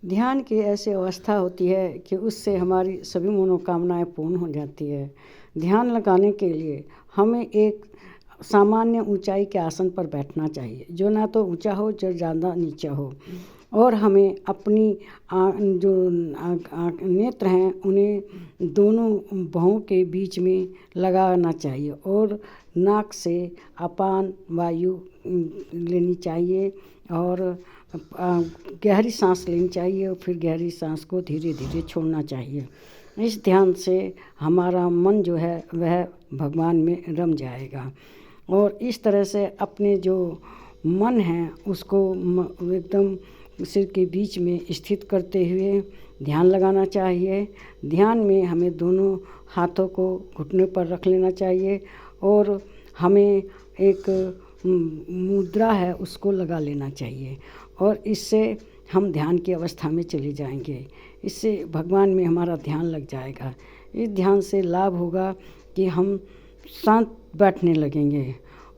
ध्यान की ऐसी अवस्था होती है कि उससे हमारी सभी मनोकामनाएं पूर्ण हो जाती है। ध्यान लगाने के लिए हमें एक सामान्य ऊंचाई के आसन पर बैठना चाहिए, जो ना तो ऊंचा हो जो ज़्यादा नीचा हो। और हमें अपनी नेत्र हैं उन्हें दोनों बाहों के बीच में लगाना चाहिए और नाक से अपान वायु लेनी चाहिए और गहरी सांस लेनी चाहिए और फिर गहरी सांस को धीरे धीरे छोड़ना चाहिए। इस ध्यान से हमारा मन जो है वह भगवान में रम जाएगा और इस तरह से अपने जो मन है उसको एकदम सिर के बीच में स्थित करते हुए ध्यान लगाना चाहिए। ध्यान में हमें दोनों हाथों को घुटने पर रख लेना चाहिए और हमें एक मुद्रा है उसको लगा लेना चाहिए और इससे हम ध्यान की अवस्था में चले जाएंगे। इससे भगवान में हमारा ध्यान लग जाएगा। इस ध्यान से लाभ होगा कि हम शांत बैठने लगेंगे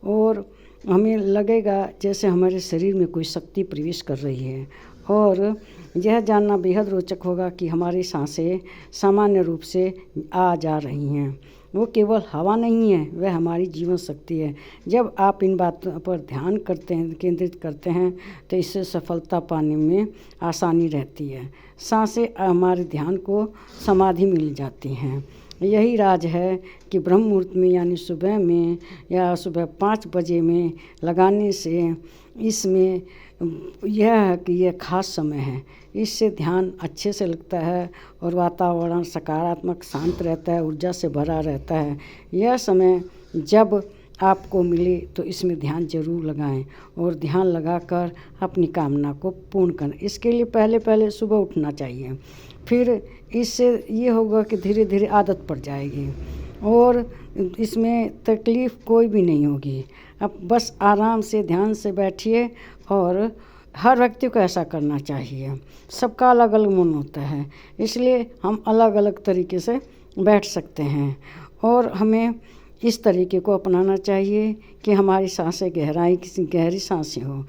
और हमें लगेगा जैसे हमारे शरीर में कोई शक्ति प्रवेश कर रही है और यह जानना बेहद रोचक होगा कि हमारी सांसें सामान्य रूप से आ जा रही हैं। वो केवल हवा नहीं है, वह हमारी जीवन शक्ति है। जब आप इन बातों पर ध्यान करते हैं, केंद्रित करते हैं, तो इससे सफलता पाने में आसानी रहती है। सांसें हमारे ध्यान को समाधि मिल जाती हैं। यही राज है कि ब्रह्म मुहूर्त में यानी सुबह में या सुबह 5 बजे में लगाने से इसमें यह है कि यह खास समय है। इससे ध्यान अच्छे से लगता है और वातावरण सकारात्मक शांत रहता है, ऊर्जा से भरा रहता है। यह समय जब आपको मिले तो इसमें ध्यान जरूर लगाएं और ध्यान लगाकर अपनी कामना को पूर्ण करें। इसके लिए पहले पहले सुबह उठना चाहिए, फिर इससे ये होगा कि धीरे धीरे आदत पड़ जाएगी और इसमें तकलीफ़ कोई भी नहीं होगी। अब बस आराम से ध्यान से बैठिए और हर व्यक्ति को ऐसा करना चाहिए। सबका अलग अलग मन होता है, इसलिए हम अलग अलग तरीके से बैठ सकते हैं और हमें इस तरीके को अपनाना चाहिए कि हमारी सांसें गहरी सांसें हो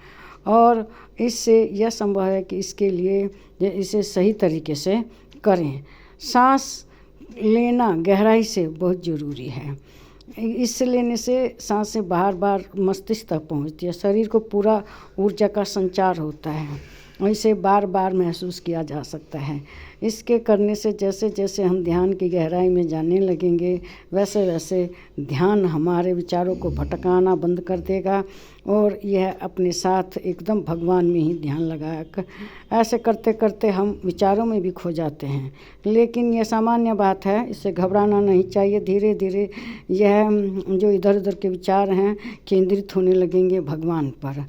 और इससे यह संभव है कि इसके लिए इसे सही तरीके से करें। सांस लेना गहराई से बहुत ज़रूरी है। इस लेने से सांसें बार बार मस्तिष्क तक पहुंचती है, शरीर को पूरा ऊर्जा का संचार होता है और इसे बार बार महसूस किया जा सकता है। इसके करने से जैसे जैसे हम ध्यान की गहराई में जाने लगेंगे वैसे वैसे ध्यान हमारे विचारों को भटकाना बंद कर देगा और यह अपने साथ एकदम भगवान में ही ध्यान लगाकर ऐसे करते करते हम विचारों में भी खो जाते हैं। लेकिन यह सामान्य बात है, इससे घबराना नहीं चाहिए। धीरे धीरे यह जो इधर उधर के विचार हैं केंद्रित होने लगेंगे भगवान पर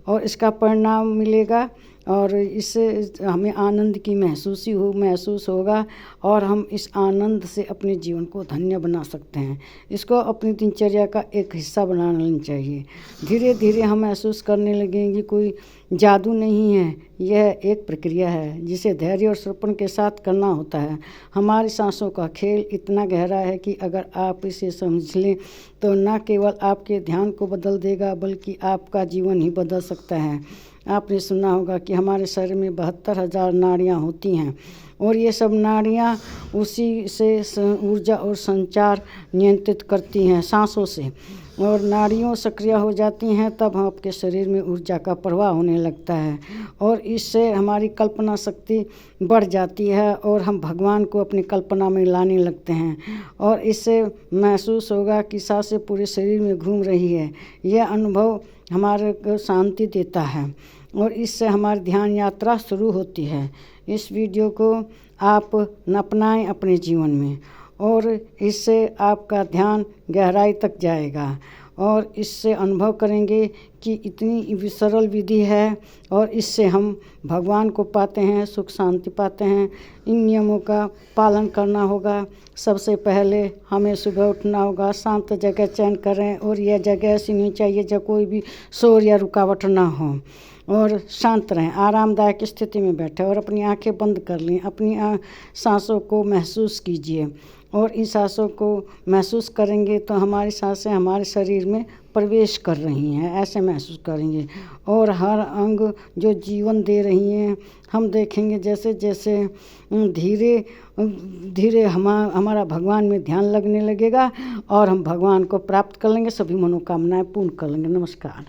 और इसका परिणाम मिलेगा और इससे हमें आनंद की महसूस होगा और हम इस आनंद से अपने जीवन को धन्य बना सकते हैं। इसको अपनी दिनचर्या का एक हिस्सा बना लेना चाहिए। धीरे धीरे हम महसूस करने लगेंगे कोई जादू नहीं है, यह एक प्रक्रिया है जिसे धैर्य और समर्पण के साथ करना होता है। हमारी सांसों का खेल इतना गहरा है कि अगर आप इसे समझ लें तो न केवल आपके ध्यान को बदल देगा बल्कि आपका जीवन ही बदल सकता है। आपने सुना होगा कि हमारे शरीर में 72,000 नाड़ियाँ होती हैं और ये सब नाड़ियाँ उसी से ऊर्जा और संचार नियंत्रित करती हैं सांसों से और नाड़ियों सक्रिय हो जाती हैं तब आपके शरीर में ऊर्जा का प्रवाह होने लगता है और इससे हमारी कल्पना शक्ति बढ़ जाती है और हम भगवान को अपनी कल्पना में लाने लगते हैं और इससे महसूस होगा कि सांसें पूरे शरीर में घूम रही है। यह अनुभव हमारे को शांति देता है और इससे हमारी ध्यान यात्रा शुरू होती है। इस वीडियो को आप अपनाएं अपने जीवन में और इससे आपका ध्यान गहराई तक जाएगा और इससे अनुभव करेंगे कि इतनी सरल विधि है और इससे हम भगवान को पाते हैं, सुख शांति पाते हैं। इन नियमों का पालन करना होगा। सबसे पहले हमें सुबह उठना होगा, शांत जगह चयन करें और यह जगह ऐसी नहीं चाहिए जब कोई भी शोर या रुकावट ना हो और शांत रहें। आरामदायक स्थिति में बैठें और अपनी आंखें बंद कर लें। अपनी सांसों को महसूस कीजिए और इन सांसों को महसूस करेंगे तो हमारी सांसें हमारे शरीर में प्रवेश कर रही हैं, ऐसे महसूस करेंगे। और हर अंग जो जीवन दे रही हैं, हम देखेंगे जैसे जैसे धीरे धीरे हमारा भगवान में ध्यान लगने लगेगा और हम भगवान को प्राप्त कर लेंगे, सभी मनोकामनाएं पूर्ण कर लेंगे। नमस्कार।